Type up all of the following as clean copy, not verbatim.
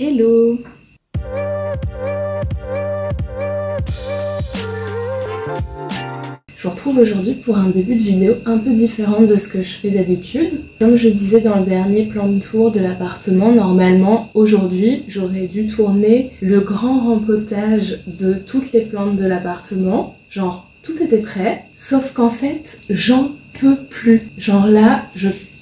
Hello! Je vous retrouve aujourd'hui pour un début de vidéo un peu différent de ce que je fais d'habitude. Comme je disais dans le dernier plan de tour de l'appartement, normalement aujourd'hui j'aurais dû tourner le grand rempotage de toutes les plantes de l'appartement. Genre tout était prêt, sauf qu'en fait j'en peux plus. Genre là,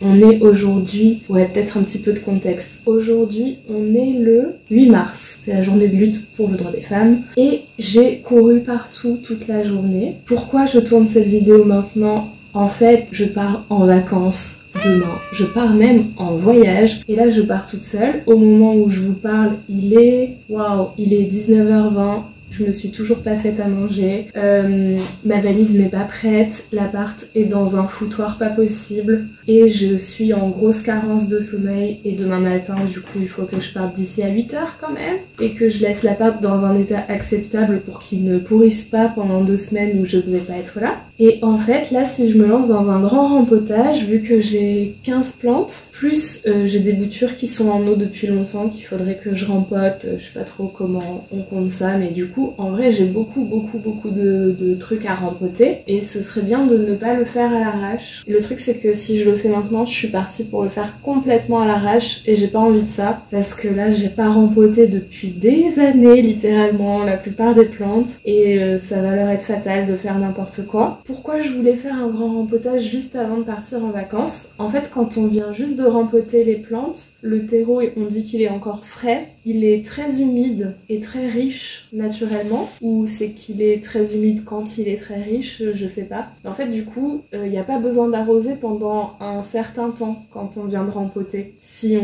on est aujourd'hui, ouais, peut-être un petit peu de contexte. Aujourd'hui, on est le 8 mars. C'est la journée de lutte pour le droit des femmes. Et j'ai couru partout toute la journée. Pourquoi je tourne cette vidéo maintenant? En fait, je pars en vacances demain. Je pars même en voyage. Et là, je pars toute seule. Au moment où je vous parle, il est 19h20. Je me suis toujours pas faite à manger, ma valise n'est pas prête, l'appart est dans un foutoir pas possible et je suis en grosse carence de sommeil et demain matin du coup il faut que je parte d'ici à 8h quand même et que je laisse l'appart dans un état acceptable pour qu'il ne pourrisse pas pendant 2 semaines où je ne vais pas être là. Et en fait là si je me lance dans un grand rempotage, vu que j'ai 15 plantes, plus j'ai des boutures qui sont en eau depuis longtemps qu'il faudrait que je rempote, je sais pas trop comment on compte ça, mais du coup en vrai j'ai beaucoup de trucs à rempoter et ce serait bien de ne pas le faire à l'arrache. Le truc c'est que si je le fais maintenant, je suis partie pour le faire complètement à l'arrache et j'ai pas envie de ça parce que là j'ai pas rempoté depuis des années littéralement la plupart des plantes et ça va leur être fatal de faire n'importe quoi. Pourquoi je voulais faire un grand rempotage juste avant de partir en vacances? En fait quand on vient juste de rempoter les plantes, le terreau, on dit qu'il est encore frais, il est très humide et très riche naturellement, ou c'est qu'il est très humide quand il est très riche, je sais pas. Mais en fait du coup, il n'y a pas besoin d'arroser pendant un certain temps quand on vient de rempoter. Si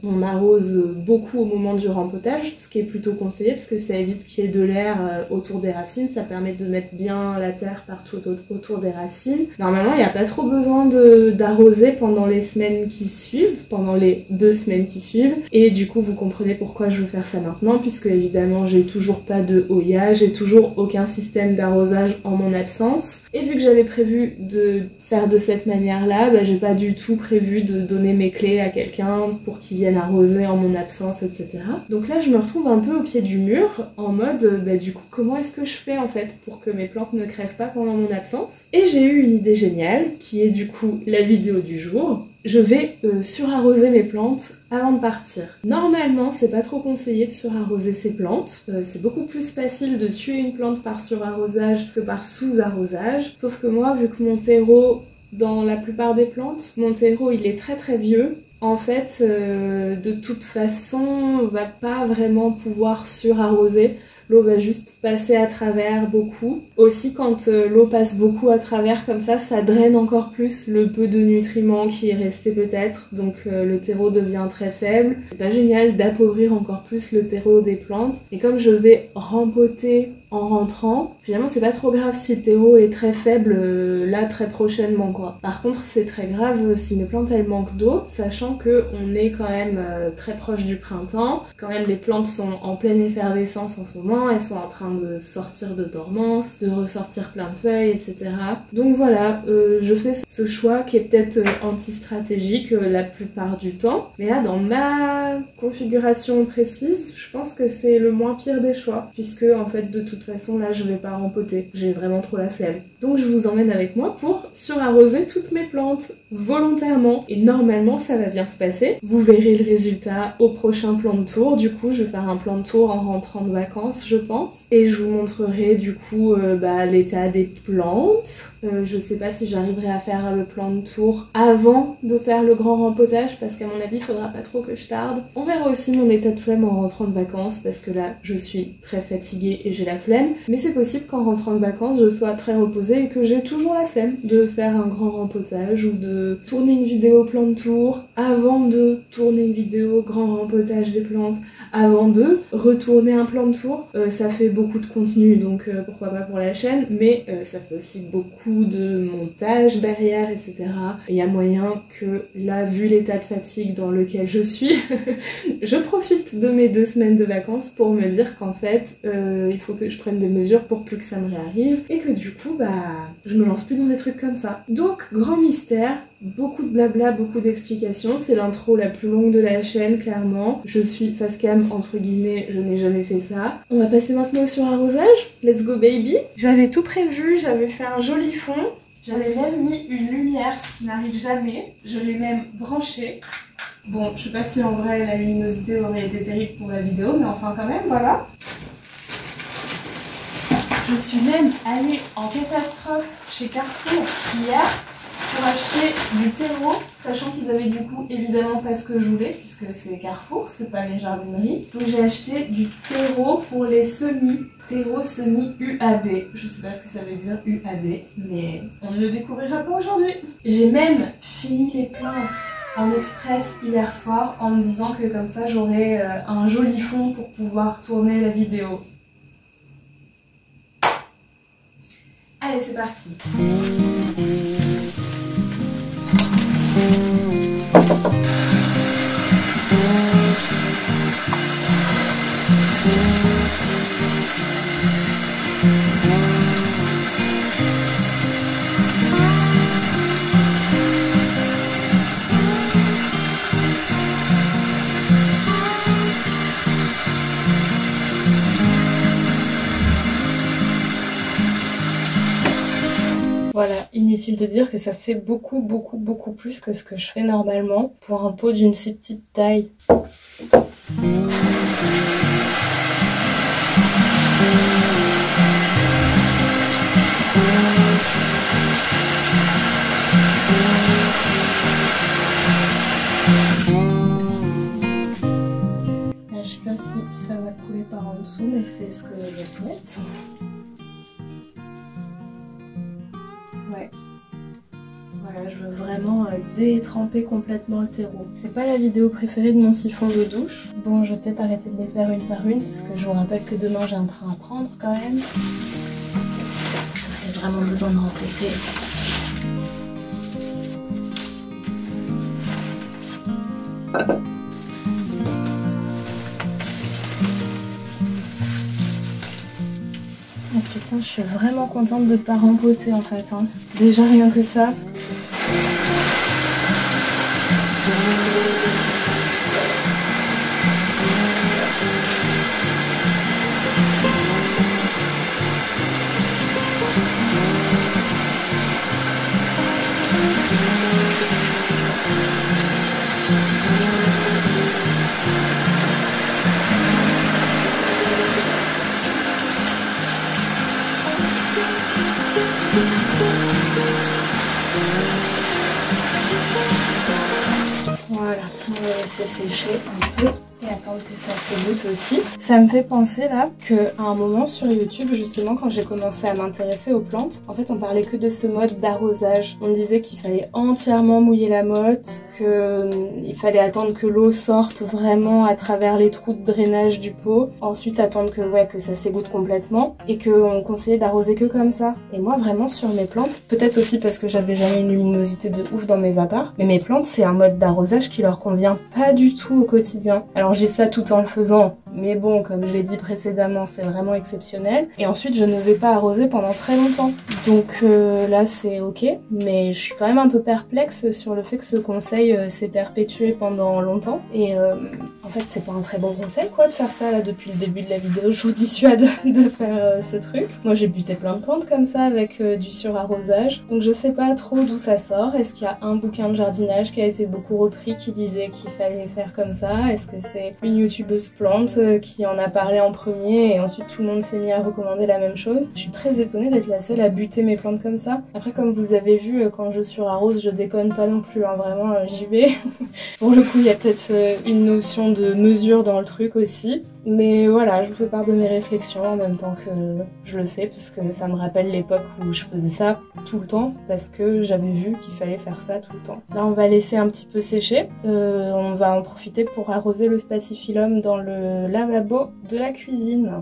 on arrose beaucoup au moment du rempotage, ce qui est plutôt conseillé parce que ça évite qu'il y ait de l'air autour des racines, ça permet de mettre bien la terre partout autour des racines. Normalement, il n'y a pas trop besoin d'arroser pendant les semaines qui suivent, pendant les 2 semaines qui suivent, et du coup vous comprenez pourquoi je veux faire ça maintenant, puisque évidemment j'ai toujours pas de Oya, j'ai toujours aucun système d'arrosage en mon absence, et vu que j'avais prévu de faire de cette manière là, j'ai pas du tout prévu de donner mes clés à quelqu'un pour qu'il vienne arroser en mon absence, etc. Donc là je me retrouve un peu au pied du mur en mode du coup comment est-ce que je fais en fait pour que mes plantes ne crèvent pas pendant mon absence, et j'ai eu une idée géniale qui est du coup la vidéo du jour. Je vais surarroser mes plantes avant de partir. Normalement, c'est pas trop conseillé de surarroser ses plantes. C'est beaucoup plus facile de tuer une plante par surarrosage que par sous-arrosage. Sauf que moi, vu que mon terreau, dans la plupart des plantes, mon terreau il est très vieux. En fait, de toute façon, on va pas vraiment pouvoir surarroser. L'eau va juste passer à travers beaucoup. Aussi quand l'eau passe beaucoup à travers comme ça draine encore plus le peu de nutriments qui est resté peut-être. Donc le terreau devient très faible. C'est pas génial d'appauvrir encore plus le terreau des plantes. Et comme je vais rempoter en rentrant, finalement c'est pas trop grave si le terreau est très faible là très prochainement quoi. Par contre c'est très grave si mes plantes elles manquent d'eau, sachant que on est quand même très proche du printemps. Quand même les plantes sont en pleine effervescence en ce moment, elles sont en train de sortir de dormance, de ressortir plein de feuilles, etc. Donc voilà, je fais ce choix qui est peut-être anti-stratégique la plupart du temps. Mais là dans ma configuration précise, je pense que c'est le moins pire des choix, puisque en fait de toute façon là je vais pas rempoter, j'ai vraiment trop la flemme. Donc je vous emmène avec moi pour surarroser toutes mes plantes volontairement et normalement ça va bien se passer. Vous verrez le résultat au prochain plan de tour. Du coup je vais faire un plan de tour en rentrant de vacances je pense, et je vous montrerai du coup l'état des plantes. Je sais pas si j'arriverai à faire le plan de tour avant de faire le grand rempotage parce qu'à mon avis il faudra pas trop que je tarde. On verra aussi mon état de flemme en rentrant de vacances parce que là je suis très fatiguée et j'ai la flemme, mais c'est possible qu'en rentrant de vacances je sois très reposée et que j'ai toujours la flemme de faire un grand rempotage ou de tourner une vidéo plan de tour avant de tourner une vidéo grand rempotage des plantes, avant de retourner un plan de tour. Ça fait beaucoup de contenu donc pourquoi pas pour la chaîne, mais ça fait aussi beaucoup de montage derrière, etc. Et il y a moyen que là, vu l'état de fatigue dans lequel je suis, je profite de mes 2 semaines de vacances pour me dire qu'en fait il faut que je prenne des mesures pour plus que ça me réarrive et que du coup je me lance plus dans des trucs comme ça. Donc grand mystère, Beaucoup de blabla, beaucoup d'explications. C'est l'intro la plus longue de la chaîne, clairement. Je suis face cam, entre guillemets, je n'ai jamais fait ça. On va passer maintenant sur arrosage. Let's go baby. J'avais tout prévu, j'avais fait un joli fond. J'avais même mis une lumière, ce qui n'arrive jamais. Je l'ai même branchée. Bon, je sais pas si en vrai la luminosité aurait été terrible pour la vidéo, mais enfin quand même, voilà. Je suis même allée en catastrophe chez Carrefour hier pour acheter du terreau, sachant qu'ils avaient du coup évidemment pas ce que je voulais, puisque c'est Carrefour, c'est pas les jardineries. Donc j'ai acheté du terreau pour les semis, terreau semi UAB. Je sais pas ce que ça veut dire UAB, mais on ne le découvrira pas aujourd'hui. J'ai même fini les plantes en express hier soir en me disant que comme ça j'aurais un joli fond pour pouvoir tourner la vidéo. Allez, c'est parti. Voilà, inutile de dire que ça c'est beaucoup plus que ce que je fais normalement pour un pot d'une si petite taille. Je sais pas si ça va couler par en dessous, mais c'est ce que je souhaite. Ouais. Voilà, je veux vraiment détremper complètement le terreau. C'est pas la vidéo préférée de mon siphon de douche. Bon, je vais peut-être arrêter de les faire une par une, parce que je vous rappelle que demain j'ai un train à prendre quand même. J'ai vraiment besoin de remplacer. Oh putain, je suis vraiment contente de ne pas rempoter en fait. Hein. Déjà rien que ça. Voilà, on va laisser sécher un peu et attendre que ça s'égoutte aussi. Ça me fait penser là qu'à un moment sur YouTube, justement quand j'ai commencé à m'intéresser aux plantes, en fait on parlait que de ce mode d'arrosage. On me disait qu'il fallait entièrement mouiller la motte, qu'il fallait attendre que l'eau sorte vraiment à travers les trous de drainage du pot, ensuite attendre que ça s'égoutte complètement et qu'on conseillait d'arroser que comme ça. Et moi vraiment sur mes plantes, peut-être aussi parce que j'avais jamais une luminosité de ouf dans mes apparts, mais mes plantes c'est un mode d'arrosage qui leur convient pas du tout au quotidien. Alors j'ai ça tout en le faisant, mais bon, comme je l'ai dit précédemment, c'est vraiment exceptionnel. Et ensuite, je ne vais pas arroser pendant très longtemps. Donc là, c'est ok, mais je suis quand même un peu perplexe sur le fait que ce conseil s'est perpétué pendant longtemps. Et en fait, c'est pas un très bon conseil, quoi, de faire ça là depuis le début de la vidéo. Je vous dissuade de faire ce truc. Moi, j'ai buté plein de plantes comme ça avec du surarrosage. Donc je sais pas trop d'où ça sort. Est-ce qu'il y a un bouquin de jardinage qui a été beaucoup repris qui disait qu'il fallait faire comme ça? Est-ce que c'est une youtubeuse plante qui en a parlé en premier et ensuite tout le monde s'est mis à recommander la même chose? Je suis très étonnée d'être la seule à buter mes plantes comme ça. Après, comme vous avez vu, quand je surarrose, je déconne pas non plus, hein, vraiment j'y vais. Pour le coup, il y a peut-être une notion de mesure dans le truc aussi. Mais voilà, je vous fais part de mes réflexions en même temps que je le fais parce que ça me rappelle l'époque où je faisais ça tout le temps parce que j'avais vu qu'il fallait faire ça tout le temps. Là, on va laisser un petit peu sécher. On va en profiter pour arroser le spatifilum dans le lavabo de la cuisine.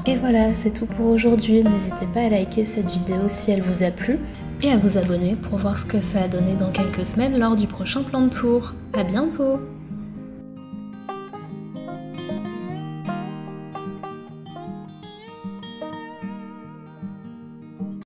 Et voilà, c'est tout pour aujourd'hui. N'hésitez pas à liker cette vidéo si elle vous a plu et à vous abonner pour voir ce que ça a donné dans quelques semaines lors du prochain plan de tour. À bientôt!